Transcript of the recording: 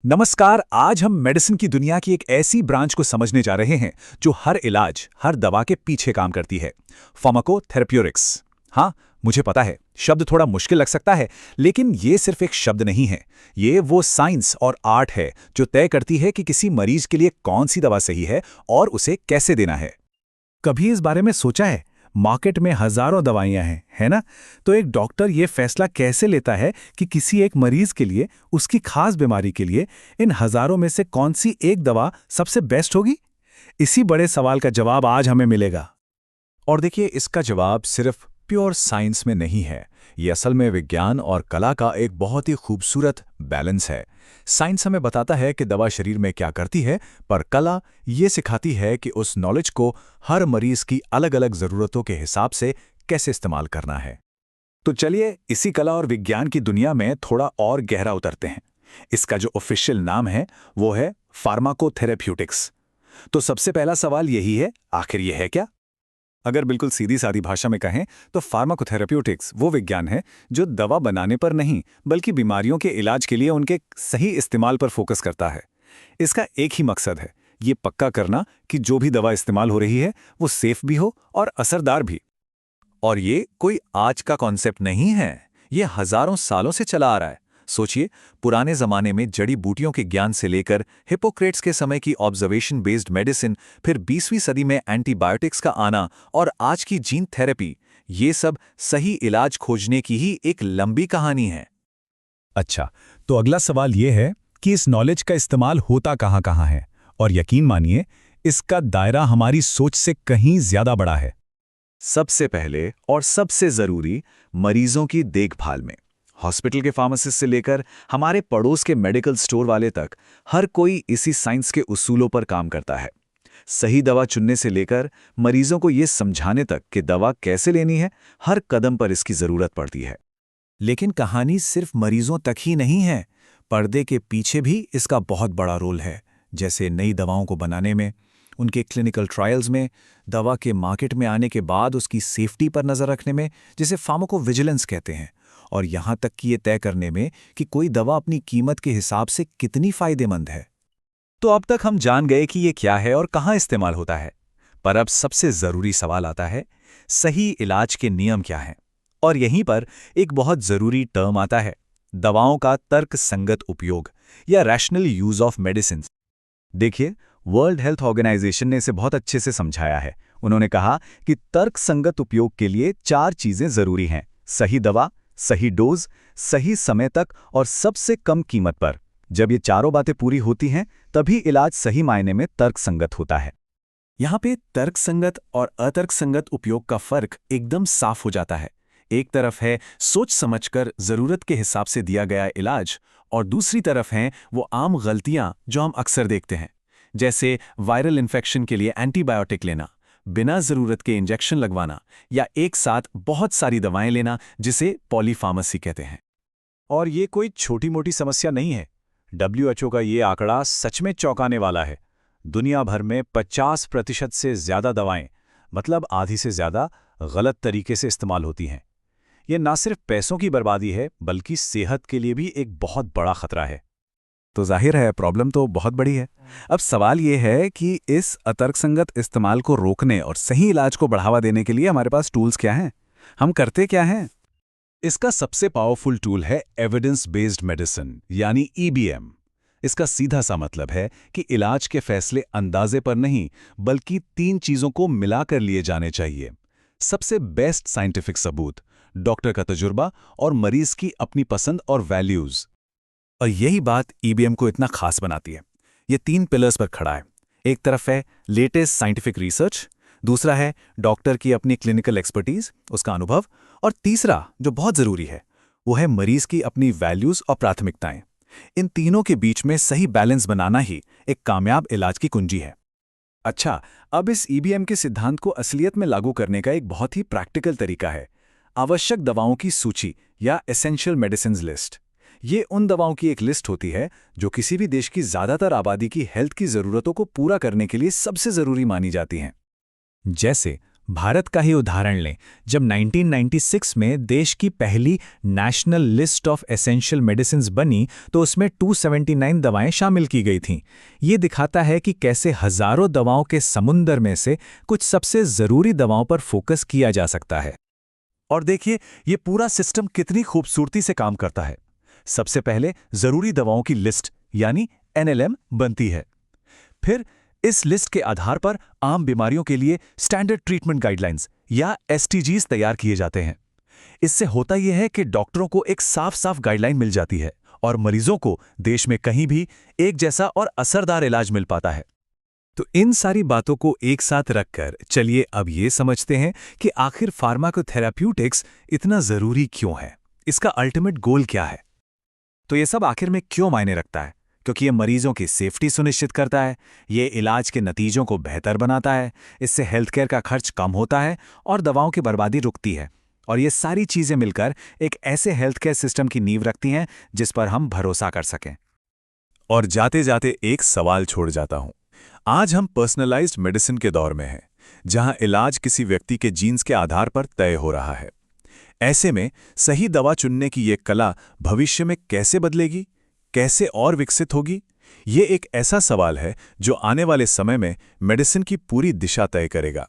नमस्कार। आज हम मेडिसिन की दुनिया की एक ऐसी ब्रांच को समझने जा रहे हैं जो हर इलाज, हर दवा के पीछे काम करती है। फार्माकोथेरेप्यूटिक्स। हाँ, मुझे पता है, शब्द थोड़ा मुश्किल लग सकता है, लेकिन ये सिर्फ एक शब्द नहीं है। ये वो साइंस और आर्ट है जो तय करती है कि किसी मरीज के लिए कौन सी दवा सही है और उसे कैसे देना है। कभी इस बारे में सोचा है? मार्केट में हजारों दवाइयां हैं, है ना? तो एक डॉक्टर ये फैसला कैसे लेता है कि किसी एक मरीज के लिए, उसकी खास बीमारी के लिए, इन हजारों में से कौन सी एक दवा सबसे बेस्ट होगी? इसी बड़े सवाल का जवाब आज हमें मिलेगा। और देखिए, इसका जवाब सिर्फ प्योर साइंस में नहीं है। ये असल में विज्ञान और कला का एक बहुत ही खूबसूरत बैलेंस है। साइंस हमें बताता है कि दवा शरीर में क्या करती है, पर कला ये सिखाती है कि उस नॉलेज को हर मरीज की अलग-अलग ज़रूरतों के हिसाब से कैसे इस्तेमाल करना है। तो चलिए इसी कला और विज्ञान की दुनिया में थोड़ा और गहरा उतरते हैं। इसका जो ऑफिशियल नाम है वो है फार्माकोथेरेप्यूटिक्स। तो सबसे पहला सवाल यही है, आखिर ये है क्या? अगर बिल्कुल सीधी सादी भाषा में कहें तो फार्माकोथेरेप्यूटिक्स वो विज्ञान है जो दवा बनाने पर नहीं बल्कि बीमारियों के इलाज के लिए उनके सही इस्तेमाल पर फोकस करता है। इसका एक ही मकसद है, ये पक्का करना कि जो भी दवा इस्तेमाल हो रही है वो सेफ भी हो और असरदार भी। और ये कोई आज का कॉन्सेप्ट नहीं है, ये हजारों सालों से चला आ रहा है। सोचिए, पुराने जमाने में जड़ी बूटियों के ज्ञान से लेकर हिपोक्रेट्स के समय की ऑब्जर्वेशन बेस्ड मेडिसिन, फिर 20वीं सदी में एंटीबायोटिक्स का आना और आज की जीन थेरेपी, ये सब सही इलाज खोजने की ही एक लंबी कहानी है। अच्छा, तो अगला सवाल ये है कि इस नॉलेज का इस्तेमाल होता कहाँ-कहाँ है? और यकीन मानिए, इसका दायरा हमारी सोच से कहीं ज्यादा बड़ा है। सबसे पहले और सबसे जरूरी, मरीजों की देखभाल में। हॉस्पिटल के फार्मासिस्ट से लेकर हमारे पड़ोस के मेडिकल स्टोर वाले तक, हर कोई इसी साइंस के उसूलों पर काम करता है। सही दवा चुनने से लेकर मरीजों को ये समझाने तक कि दवा कैसे लेनी है, हर कदम पर इसकी जरूरत पड़ती है। लेकिन कहानी सिर्फ मरीजों तक ही नहीं है। पर्दे के पीछे भी इसका बहुत बड़ा रोल है, जैसे नई दवाओं को बनाने में, उनके क्लिनिकल ट्रायल्स में, दवा के मार्केट में आने के बाद उसकी सेफ्टी पर नज़र रखने में, जिसे फार्माकोविजिलेंस कहते हैं, और यहाँ तक कि ये तय करने में कि कोई दवा अपनी कीमत के हिसाब से कितनी फायदेमंद है। तो अब तक हम जान गए कि ये क्या है और कहाँ इस्तेमाल होता है। पर अब सबसे जरूरी सवाल आता है, सही इलाज के नियम क्या हैं? और यहीं पर एक बहुत जरूरी टर्म आता है, दवाओं का तर्कसंगत उपयोग या रैशनल यूज ऑफ मेडिसिन। देखिए, वर्ल्ड हेल्थ ऑर्गेनाइजेशन ने इसे बहुत अच्छे से समझाया है। उन्होंने कहा कि तर्कसंगत उपयोग के लिए 4 चीजें जरूरी हैं: सही दवा, सही डोज, सही समय तक और सबसे कम कीमत पर। जब ये चारों बातें पूरी होती हैं, तभी इलाज सही मायने में तर्कसंगत होता है। यहाँ पे तर्कसंगत और अतर्कसंगत उपयोग का फर्क एकदम साफ हो जाता है। एक तरफ है सोच समझकर जरूरत के हिसाब से दिया गया इलाज, और दूसरी तरफ हैं वो आम गलतियां जो हम अक्सर देखते हैं, जैसे वायरल इन्फेक्शन के लिए एंटीबायोटिक लेना, बिना जरूरत के इंजेक्शन लगवाना, या एक साथ बहुत सारी दवाएं लेना, जिसे पॉलीफार्मेसी कहते हैं। और ये कोई छोटी मोटी समस्या नहीं है। WHO का ये आंकड़ा सच में चौंकाने वाला है। दुनिया भर में 50% से ज्यादा दवाएं, मतलब आधी से ज्यादा, गलत तरीके से इस्तेमाल होती हैं। ये ना सिर्फ पैसों की बर्बादी है, बल्कि सेहत के लिए भी एक बहुत बड़ा खतरा है। तो जाहिर है प्रॉब्लम तो बहुत बड़ी है। अब सवाल ये है कि इस अतर्कसंगत इस्तेमाल को रोकने और सही इलाज को बढ़ावा देने के लिए हमारे पास टूल्स क्या हैं? हम करते क्या हैं? इसका सबसे पावरफुल टूल है एविडेंस बेस्ड मेडिसिन, यानी EBM। इसका सीधा सा मतलब है कि इलाज के फैसले अंदाजे पर नहीं, बल्कि 3 चीजों को मिलाकर लिए जाने चाहिए: सबसे बेस्ट साइंटिफिक सबूत, डॉक्टर का तजुर्बा और मरीज की अपनी पसंद और वैल्यूज। और यही बात EBM को इतना खास बनाती है। ये 3 पिलर्स पर खड़ा है। एक तरफ है लेटेस्ट साइंटिफिक रिसर्च, दूसरा है डॉक्टर की अपनी क्लिनिकल एक्सपर्टीज, उसका अनुभव, और तीसरा जो बहुत जरूरी है वो है मरीज की अपनी वैल्यूज और प्राथमिकताएं। इन तीनों के बीच में सही बैलेंस बनाना ही एक कामयाब इलाज की कुंजी है। अच्छा, अब इस EBM के सिद्धांत को असलियत में लागू करने का एक बहुत ही प्रैक्टिकल तरीका है: आवश्यक दवाओं की सूची या एसेंशियल मेडिसिन्स लिस्ट। ये उन दवाओं की एक लिस्ट होती है जो किसी भी देश की ज्यादातर आबादी की हेल्थ की जरूरतों को पूरा करने के लिए सबसे जरूरी मानी जाती हैं। जैसे भारत का ही उदाहरण लें, जब 1996 में देश की पहली national list of essential medicines बनी तो उसमें 279 दवाएं शामिल की गई थीं। ये दिखाता है कि कैसे हजारों दवाओं के समुंदर में से कुछ सबसे ज़रूरी दवाओं पर फोकस किया जा सकता है। और देखिए, ये पूरा सिस्टम कितनी खूबसूरती से काम करता है। सबसे पहले जरूरी दवाओं की लिस्ट यानी NLM बनती है। फिर इस लिस्ट के आधार पर आम बीमारियों के लिए स्टैंडर्ड ट्रीटमेंट गाइडलाइंस या STGs तैयार किए जाते हैं। इससे होता यह है कि डॉक्टरों को एक साफ साफ गाइडलाइन मिल जाती है और मरीजों को देश में कहीं भी एक जैसा और असरदार इलाज मिल पाता है। तो इन सारी बातों को एक साथ रखकर चलिए अब ये समझते हैं कि आखिर फार्माकोथेराप्यूटिक्स इतना ज़रूरी क्यों है, इसका अल्टीमेट गोल क्या है। तो ये सब आखिर में क्यों मायने रखता है? क्योंकि ये मरीजों की सेफ्टी सुनिश्चित करता है, ये इलाज के नतीजों को बेहतर बनाता है, इससे हेल्थ केयर का खर्च कम होता है और दवाओं की बर्बादी रुकती है। और ये सारी चीज़ें मिलकर एक ऐसे हेल्थ केयर सिस्टम की नींव रखती हैं जिस पर हम भरोसा कर सकें। और जाते जाते एक सवाल छोड़ जाता हूं। आज हम पर्सनलाइज्ड मेडिसिन के दौर में हैं, जहां इलाज किसी व्यक्ति के जीन्स के आधार पर तय हो रहा है। ऐसे में सही दवा चुनने की ये कला भविष्य में कैसे बदलेगी, कैसे और विकसित होगी? ये एक ऐसा सवाल है जो आने वाले समय में मेडिसिन की पूरी दिशा तय करेगा।